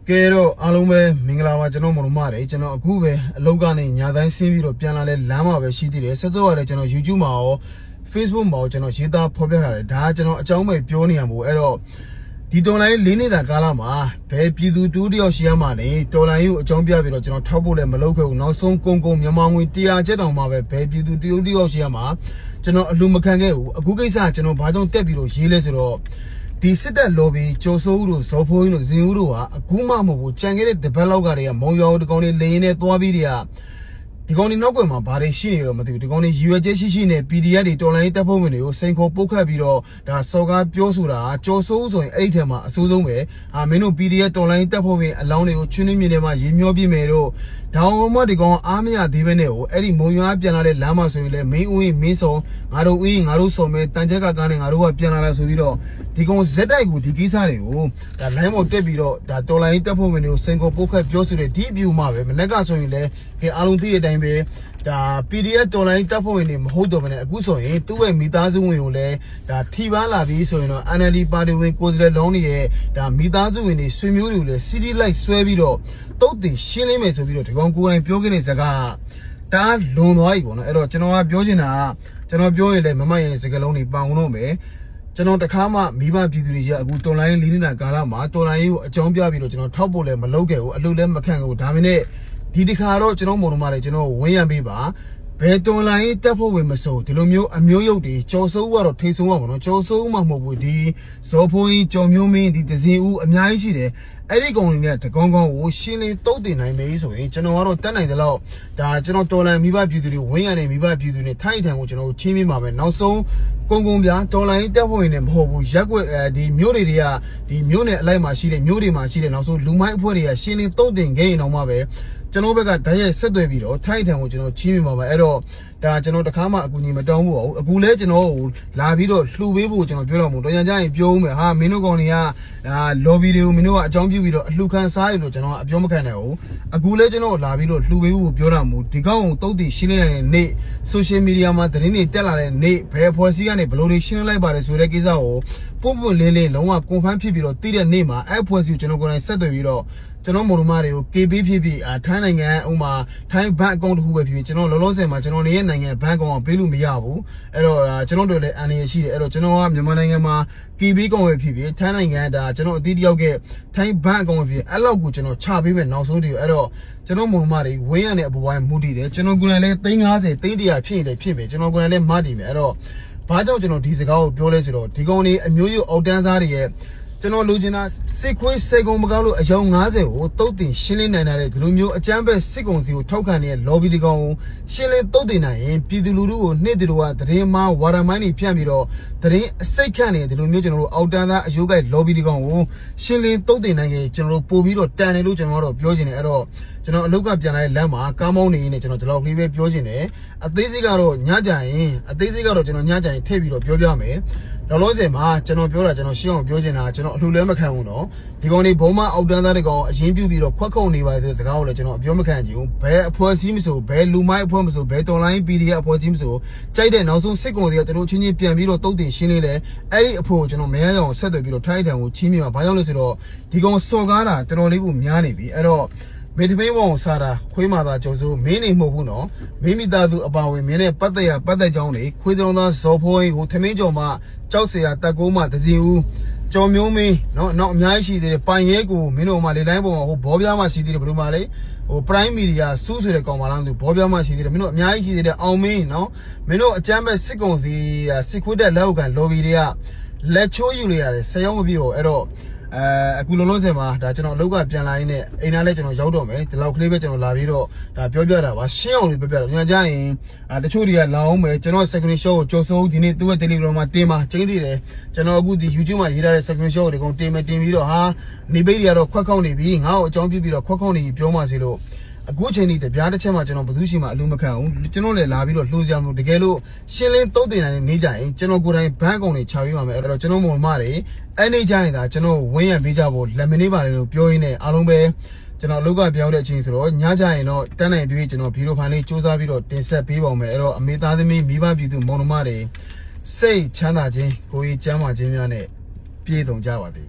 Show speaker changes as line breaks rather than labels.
ကဲတော့အားလုံးပဲမင်္ဂလာပါကျွန်တော်မောင်မတွေကျွန်တော်အခုပဲအလုပ်ကနေညာတိုင်းဆင်းပြီးတော့ပြန်လာလဲလမ်းမှာပဲရှိသေးတယ်ဆက်စောရတယ်ကျွန်တော် YouTube မှာရော Facebook မှာရောကျွန်တော်ရေးသားဖော်ပြထားတယ်ဒါကကျွန်တော်အကြောင်းပဲပြောနေရမို့အဲ့တော့ဒီတော်လိုင်း၄နှစ်တာကာလမှာဘယ်ပြည်သူတူတယောက်ရှိရမှာလဲတော်လိုင်းကိုအကြောင်းပြပြီးတော့ကျွန်တော်ထောက်ဖို့လည်းမလုပ်ခဲ့ဘူးနောက်ဆုံးကုန်းမြန်မာငွေ100ကျပ်တောင်မှပဲဘယ်ပြည်သူတယောက်ရှိရမှာကျွန်တော်အလူမခံခဲ့ဘူးအခုကိစ္စကျွန်တော်ဘာကြောင့်တက်ပြီးတော့ရေးလဲဆိုတော့ဒီစစ်တပ် lobby ကျော်စိုးဦးတို့ဇော်ဖိုးကြီးတို့ဇင်ဦးတို့ဟာအခုမှမဟုတ်ဘူးကြံခဲ့တဲ့တပတ်လောက်ကတည်းကမုံရွာဒီကောင်တွေလေရင်နဲ့သွားပြီးတည်းကဒီကောင်တွေနောက်ကွယ်မှာဘာတွေရှိနေတော့မသိဘူးဒီကောင်တွေရွယ်ချက်ရှိနဲ့ PDF တွေတော်လိုင်းတပ်ဖွဲ့ဝင်တွေကိုစိန်ခေါ်ပုတ်ခတ်ပြီးတော့ဒါစော်ကားပြောဆိုတာကျော်စိုးဦးဆိုရင်အဲ့ဒီထဲမှာအဆိုးဆုံးပဲမင်းတို့ PDF တော်လိုင်းတပ်ဖွဲ့ဝင်အလောင်းတွေကိုချွင်းနှင်းမြင်ထဲမှာရေမျောပြမယ်တော့ဒေါင်းမဒီကောင်အားမရသေးပဲနဲ့ဟိုအဲ့ဒီမုံရွာပြန်လာတဲ့လမ်းမှာဆိုရင်လည်းမင်းဦးမင်းစောငါတို့ဦးငါတို့စော်မဲတန်ချက်ကကားနဲ့ငါတို့ကပြန်လာတာဆိုပြီးတော့ဒီကောင်ဇက်တိုက်ကိုဒီကိစ္စတွေကိုဒါလိုင်းပေါ်တက်ပြီးတော့ဒါတော်လိုင်းတပ်ဖွဲ့ဝင်တွေကိုစိန်ခေါ်ပုတ်ခတ်ပြောဆိုတဲ့ဒီအပြူမှာပဲမနေ့ကဆိုရင်လည်းအားလုံးသိတဲ့အတိုင်းပဲဒါ PDF တော်လိုင်းတပ်ဖွဲ့ဝင်တွေမဟုတ်တော့ဘဲနဲ့အခုဆိုရင်သူ့ရဲ့မိသားစုဝင်ကိုလည်းဒါထိပါလာပြီးဆိုရင်တော့ NLD ပါတီဝင်ကိုယ်စားလှယ်လောင်းတွေရဲ့ဒါမိသားစုဝင်တွေဆွေမျိုးတွေကိုလည်း CD လိုက်ဆွဲပြီးတော့တုတ်တင်ရှင်းလင်းမယ်ဆိုပြီးတော့ဒီကောင်ကိုယ်တိုင်ပြောခဲ့တဲ့စကားဒါလွန်သွားပြီပေါ့နော်အဲ့တော့ကျွန်တော်ကပြောချင်တာကကျွန်တော်ပြောရင်လည်းမမရဲ့စကားလုံးတွေပေါအောင်တော့မယ်ကျွန်တော်တခါမှမိဘပြည်သူတွေရဲ့အခုတော်လိုင်း၄နှစ်တာကာလမှာတော်လိုင်းကိုအကြောင်းပြပြီးတော့ကျွန်တော်ထောက်ဖို့လည်းမလုပ်ခဲ့ဘူးအလုပ်လည်းမခံခဲ့ဘူးဒါပေမဲ့ဒီတစ်ခါတော့ကျွန်တော်မော်တော်မားတွေကျွန်တော်ဝင်းရံပေးပါဘယ်တော်လိုင်းတက်ဖို့ဝင်မစိုးဒီလိုမျိုးအမျိုးရုပ်တွေကြော်စိုးကတော့ထိတ်ဆုံးပါဘောနော်ကြော်စိုးမှမဟုတ်ဘူးဒီဇော်ဖိုးကြီးကြော်မျိုးမင်းဒီဒဇင်ဦးအများကြီးရှိတယ်အဲ့ဒီကောင်တွေနဲ့တကောင်းကောင်းကိုရှင်းလင်းတုတ်တင်နိုင်မယ်ဆိုရင်ကျွန်တော်ကတော့တက်နိုင်တယ်လို့ဒါကျွန်တော်တော်လိုင်းမိဘပြည်သူတွေဝင်းရံနေမိဘပြည်သူတွေထိုင်ထန်ကိုကျွန်တော်ချင်းမိမှာပဲနောက်ဆုံးကုန်းပြတော်လိုင်းတက်ဖို့ဝင်နေမဟုတ်ဘူးရက်ွက်ဒီမျိုးတွေကဒီမျိုးနဲ့အလိုက်မှာရှိတဲ့မျိုးတွေမှာရှိတဲ့နောက်ဆုံးလူမိုင်းအဖွဲ့တွေကရှင်းလင်းတုတ်တင်ခဲ့ရင်တော့မှပဲကျွန်တော်ဘက်ကဓာတ်ရိုက်ဆက်သွယ်ပြီးတော့ထိုင်ထန်ကိုကျွန်တော်ချင်းမိမှာပဲအဲ့တော့ဒါကျွန်တော်တခါမှအကူအညီမတောင်းဘူးအခုလဲကျွန်တော်ကိုလာပြီးတော့လှူပေးဖို့ကျွန်တော်ပြောတော့မို့တော်ရန်ကြရင်ပြောဦးမယ်ဟာမင်းတို့ကောင်တွေကဒါ lobby တွေကိုမင်းတို့ကအကြောင်းပြုပြီးတော့အလှူခံစားရလို့ကျွန်တော်ကအပြောမခံနိုင်ဘူးအခုလဲကျွန်တော်လာပြီးတော့လှူပေးဖို့ပြောတာမို့ဒီကောင်ကိုတုတ်တည်ရှင်းလင်းနိုင်တဲ့နေ့ social media မှာသတင်းတွေတက်လာတဲ့နေ့ဘယ်ဖွဲ့စည်းကနေဘလို့တွေရှင်းလင်းလိုက်ပါတယ်ဆိုတဲ့ကိစ္စကိုပုံလင်းလင်းလုံးဝ confirm ဖြစ်ပြီးတော့သိတဲ့နေ့မှာအဲ့ဖွဲ့စည်းကိုကျွန်တော်ကိုယ်တိုင်ဆက်သွယ်ပြီးတော့ကျွန်တော်မော်ဒမားတွေကို KB ဖြစ်ပြီးထိုင်းနိုင်ငံဥမာထိုင်းဘဏ်အကောင့်တစ်ခုပဲဖြစ်ဖြစ်ကျွန်တော်လောလောဆယ်မှာကျွန်တော်နေရဲ့နိုင်ငံဘဏ်အကောင့်ကိုပေးလို့မရဘူးအဲ့တော့ကျွန်တော်တို့လည်းအန်ရရှိတယ်အဲ့တော့ကျွန်တော်ကမြန်မာနိုင်ငံမှာ KB အကောင့်ပဲဖြစ်ဖြစ်ထိုင်းနိုင်ငံဒါကျွန်တော်အသီးတယောက်ကထိုင်းဘဏ်အကောင့်ပဲဖြစ်အဲ့လောက်ကိုကျွန်တော်ချပေးမယ်နောက်ဆုံးတည်းအဲ့တော့ကျွန်တော်မော်ဒမားတွေဝင်းရတဲ့အပေါ်ပိုင်းမူတည်တယ်ကျွန်တော်ကိုယ်တိုင်လည်း350 300ဖြစ်ရင်လည်းဖြစ်မယ်ကျွန်တော်ကိုယ်တိုင်လည်းမတည်မယ်အဲ့တော့ဘာကြောင့်ကျွန်တော်ဒီစကားကိုပြောလဲဆိုတော့ဒီကောင်တွေအမျိုးမျိုးအောက်တန်းစားတွေရဲ့ကျွန်တော်လူချင်တာစစ်ခွေးစေကုံမကောက်လို့အယောင်90ကိုတုတ်တင်ရှင်းလင်းနိုင်တဲ့ဒီလိုမျိုးအကြမ်းဖက်စစ်ကုံစီကိုထောက်ခံနေတဲ့ lobby ဒီကောင်ကိုရှင်းလင်းတုတ်တင်နိုင်ရင်ပြည်သူလူထုကိုနှစ်တူကသတင်းမှားဝါရမိုင်းတွေဖြန့်ပြီးတော့သတင်းအစိတ်ခန့်နေဒီလိုမျိုးကျွန်တော်တို့အောက်တန်းသားအယိုးကိုက် lobby ဒီကောင်ကိုရှင်းလင်းတုတ်တင်နိုင်ရင်ကျွန်တော်တို့ပို့ပြီးတော့တန်တယ်လို့ကျွန်တော်တို့ပြောချင်တယ်အဲ့တော့ကျွန်တော်အလုတ်ကပြန်လာတဲ့လမ်းမှာကားမောင်းနေရင်းနဲ့ကျွန်တော်ဒီလောက်လေးပဲပြောချင်တယ်အသေးစိတ်ကတော့ညကြရင်ကျွန်တော်ညကြရင်ထည့်ပြီးတော့ပြောပြမယ်လောလောဆယ်မှာကျွန်တော်ပြောတာကျွန်တော်ရှင်းအောင်ပြောချင်တာကျွန်တော်အလှူလဲမခံဘူးနော်ဒီကောင်တွေဘုံမအောက်တန်းသားတွေကောင်အရင်ပြုတ်ပြီးတော့ခွက်ခုံနေပါစေစကားကိုလည်းကျွန်တော်အပြောမခံချင်ဘူးဘယ်အဖွဲ့အစည်းမဆိုဘယ်လူမိုင်းအဖွဲ့မဆိုဘယ်တော်လိုင်း PDF အဖွဲ့အစည်းမဆိုကြိုက်တဲ့နောက်ဆုံးစစ်ကောင်တွေကတို့ချင်းချင်းပြန်ပြီးတော့တုတ်တင်ရှင်းနေတယ်အဲ့ဒီအဖို့ကိုကျွန်တော်မရရအောင်ဆက်သွယ်ပြီးတော့ထိုင်းတန်ကိုချင်းမြမှာဘာကြောင့်လဲဆိုတော့ဒီကောင်စော်ကားတာတော်တော်လေးကိုများနေပြီအဲ့တော့မေတ္တမင်းဝေါစားတာခွေးမာသာကြုံစိုးမင်းနေမဟုတ်ဘူးနော်မိမိသားစုအပါဝင်မင်းနဲ့ပတ်သက်ကြောင်းတွေခွေးကြောင်သားဇော်ဖိုးကိုသမင်းကြော်မှကြောက်เสียတက်ကိုမှတစီဦးကြော်မျိုးမင်းနော်နောက်အများကြီးရှိသေးတယ်ပိုင်ရဲကိုမင်းတို့မှလေတိုင်းပုံမှာဟိုဘောပြားမှရှိသေးတယ်ဘယ်လိုမှလဲဟို prime media စူးဆိုတဲ့ကောင်မလားသူဘောပြားမှရှိသေးတယ်မင်းတို့အများကြီးရှိသေးတယ်အောင်မင်းနော်မင်းတို့အကြမ်းမဲ့စစ်ကုံစီစစ်ခွေးတဲ့လက်အောက်ခံ lobby တွေကလက်ချိုးယူလိုက်ရတယ်ဆယ်ရောက်မပြည့်ဘူးအဲ့တော့အခုလုံးလုံးစင်မှာဒါကျွန်တော်အလုပ်ကပြန်လာရင်းနဲ့အိမ်သားလည်းကျွန်တော်ရောက်တော့မယ်ဒီလောက်ကလေးပဲကျွန်တော်လာပြီးတော့ဒါပြောပြတာပါရှင်းအောင်လေးပြောပြတာညကြရင်တချို့တွေကလာအောင်မယ်ကျွန်တော် second show ကိုကြိုးစိုးဒီနေ့သူ့ရဲ့ Telegram မှာတင်မှာကျင်းသေးတယ်ကျွန်တော်အခုဒီ YouTube မှာရေးထားတဲ့ second show တွေကိုတင်ပြီးတော့ဟာနေပိတ်တွေကတော့ခွက်ခေါက်နေပြီငါ့ကိုအကြောင်းပြပြီးတော့ခွက်ခေါက်နေပြီပြောမှစီလို့အခုချိန်ဒီတပြားတစ်ချက်မှကျွန်တော်ဘယ်သူရှိမှအလို့မခံဘူးကျွန်တော်လည်းလာပြီးတော့လှိုးစရာမလိုတကယ်လို့ရှင်းလင်းတုတ်တင်နိုင်နေကြရင်ကျွန်တော်ကိုယ်တိုင်ဘန်းကောင်တွေခြာပေးပါမယ်အဲ့တော့ကျွန်တော်မော်မတွေအဲ့နေကြရင်ဒါကျွန်တော်ဝင်းရံပေးကြဖို့လက်မနေပါလေလို့ပြောရင်းနဲ့အားလုံးပဲကျွန်တော်အလုပ်ကပြောင်းတဲ့အချိန်ဆိုတော့ညကြရင်တော့တန်းနိုင်ပြီးကျွန်တော်ဗီဒီယိုဖိုင်လေးစူးစမ်းပြီးတော့တင်ဆက်ပေးပါမယ်အဲ့တော့အမေသားသမီးမိဘပြည်သူမောင်နှမတွေစိတ်ချမ်းသာခြင်းကိုယ်ကြီးကျမ်းမာခြင်းများနဲ့ပြည့်စုံကြပါစေ